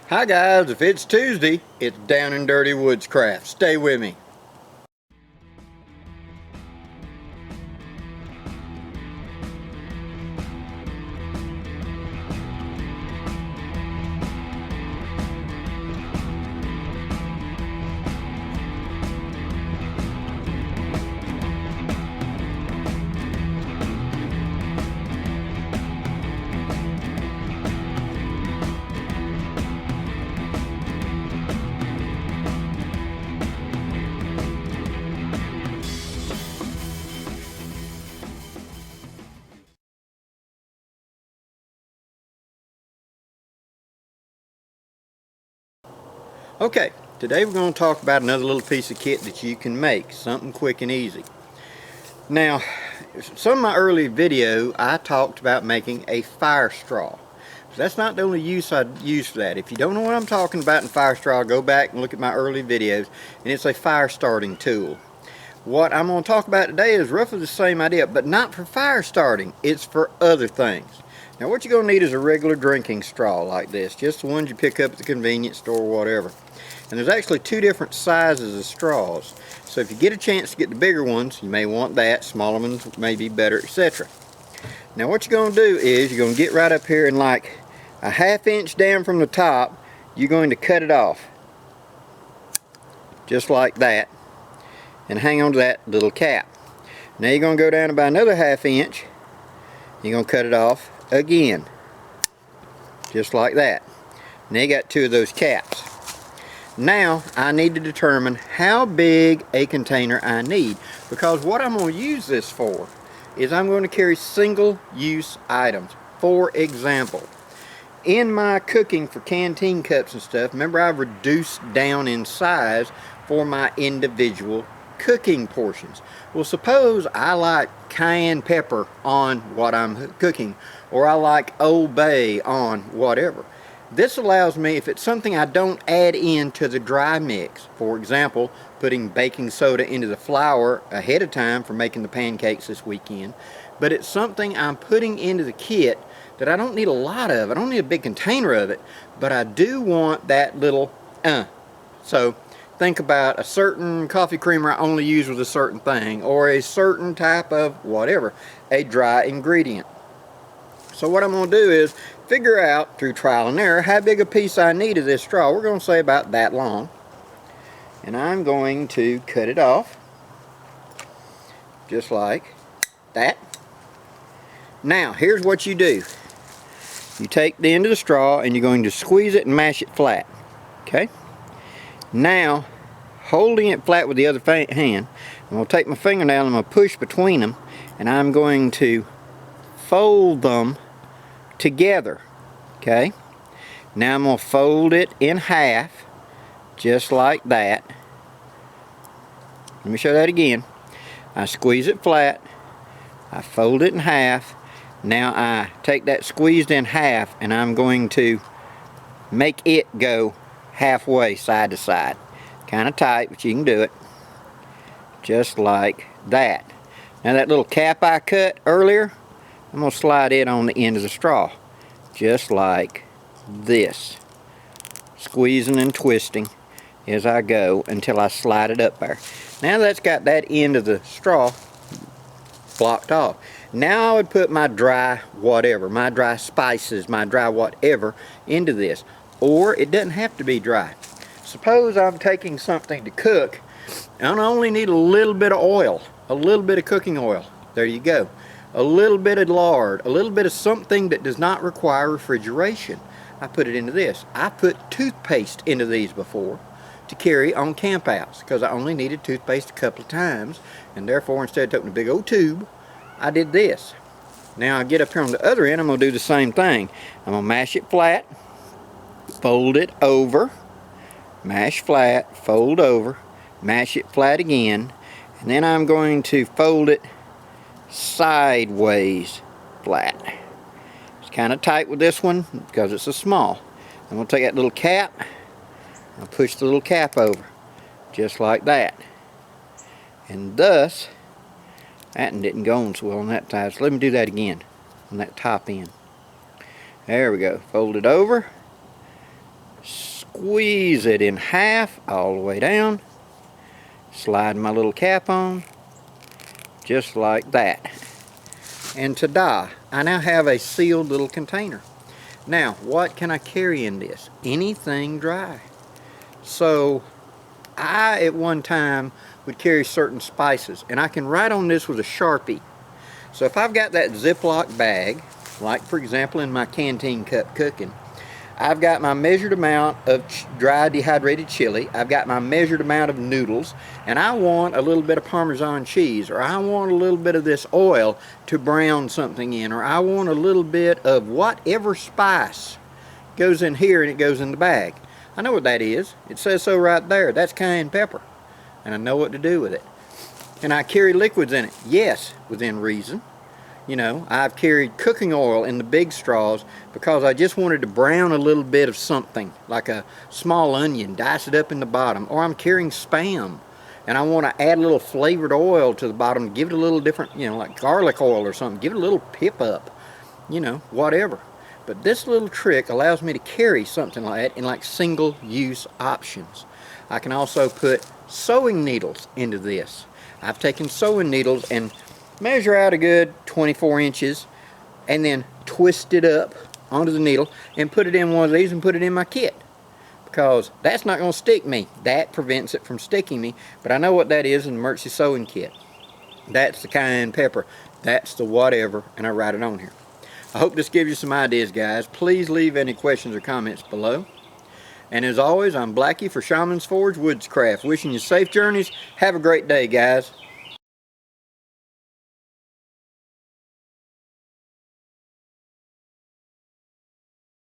Hi guys, if it's Tuesday, it's Down and Dirty Woodscraft. Stay with me. Okay, today we're going to talk about another little piece of kit that you can make, something quick and easy. Now, some of my early video I talked about making a fire straw. That's not the only use I'd use for that. If you don't know what I'm talking about in fire straw, go back and look at my early videos, and it's a fire starting tool. What I'm going to talk about today is roughly the same idea, but not for fire starting, it's for other things. Now what you're going to need is a regular drinking straw like this, just the ones you pick up at the convenience store or whatever. And there's actually two different sizes of straws. So if you get a chance to get the bigger ones, you may want that. Smaller ones may be better, etc. Now what you're going to do is you're going to get right up here and like a ½ inch down from the top, you're going to cut it off. Just like that. And hang on to that little cap. Now you're going to go down about another ½ inch. You're going to cut it off again. Just like that. Now you got two of those caps. Now I need to determine how big a container I need, because what I'm going to use this for is I'm going to carry single use items. For example, in my cooking for canteen cups and stuff, remember I've reduced down in size for my individual cooking portions. Well, suppose I like cayenne pepper on what I'm cooking, or I like Old Bay on whatever. This allows me, if it's something I don't add into the dry mix, for example, putting baking soda into the flour ahead of time for making the pancakes this weekend, but it's something I'm putting into the kit that I don't need a lot of. I don't need a big container of it, but I do want that little So think about a certain coffee creamer I only use with a certain thing, or a certain type of whatever, a dry ingredient. So what I'm going to do is figure out through trial and error how big a piece I need of this straw. We're going to say about that long. And I'm going to cut it off just like that. Now here's what you do. You take the end of the straw and you're going to squeeze it and mash it flat. Okay? Now, holding it flat with the other hand, I'm going to take my fingernail and I'm going to push between them, and I'm going to fold them together. Okay? Now I'm going to fold it in half, just like that. Let me show that again. I squeeze it flat, I fold it in half. Now I take that squeezed in half and I'm going to make it go halfway side to side. Kind of tight, but you can do it. Just like that. Now that little cap I cut earlier, I'm going to slide it on the end of the straw. Just like this. Squeezing and twisting as I go until I slide it up there. Now that's got that end of the straw blocked off. Now I would put my dry whatever, my dry spices, my dry whatever into this. Or it doesn't have to be dry. Suppose I'm taking something to cook and I only need a little bit of oil, a little bit of cooking oil. There you go. A little bit of lard, a little bit of something that does not require refrigeration. I put it into this. I put toothpaste into these before to carry on campouts because I only needed toothpaste a couple of times, and therefore instead of taking a big old tube, I did this. Now I get up here on the other end, I'm going to do the same thing. I'm going to mash it flat, fold it over, mash flat, fold over, mash it flat again, and then I'm going to fold it sideways flat. It's kind of tight with this one because it's a small. I'm going to take that little cap, I'll push the little cap over just like that, and thus that one didn't go on so well on that side, so let me do that again on that top end. There we go. Fold it over, squeeze it in half all the way down, slide my little cap on, just like that. And ta-da, I now have a sealed little container. Now, what can I carry in this? Anything dry. So, I at one time would carry certain spices, and I can write on this with a Sharpie. So if I've got that Ziploc bag, like for example in my canteen cup cooking, I've got my measured amount of dry dehydrated chili, I've got my measured amount of noodles, and I want a little bit of Parmesan cheese, or I want a little bit of this oil to brown something in, or I want a little bit of whatever spice goes in here and it goes in the bag. I know what that is. It says so right there. That's cayenne pepper. And I know what to do with it. Can I carry liquids in it? Yes, within reason. You know, I've carried cooking oil in the big straws because I just wanted to brown a little bit of something, like a small onion, dice it up in the bottom. Or I'm carrying Spam, and I want to add a little flavored oil to the bottom, give it a little different, you know, like garlic oil or something. Give it a little pip up, you know, whatever. But this little trick allows me to carry something like that in like single-use options. I can also put sewing needles into this. I've taken sewing needles and measure out a good 24 inches and then twist it up onto the needle and put it in one of these and put it in my kit. Because that's not going to stick me. That prevents it from sticking me. But I know what that is in the emergency sewing kit. That's the cayenne pepper. That's the whatever, and I write it on here. I hope this gives you some ideas, guys. Please leave any questions or comments below. And as always, I'm Blackie for Shaman's Forge Woodscraft. Wishing you safe journeys. Have a great day, guys.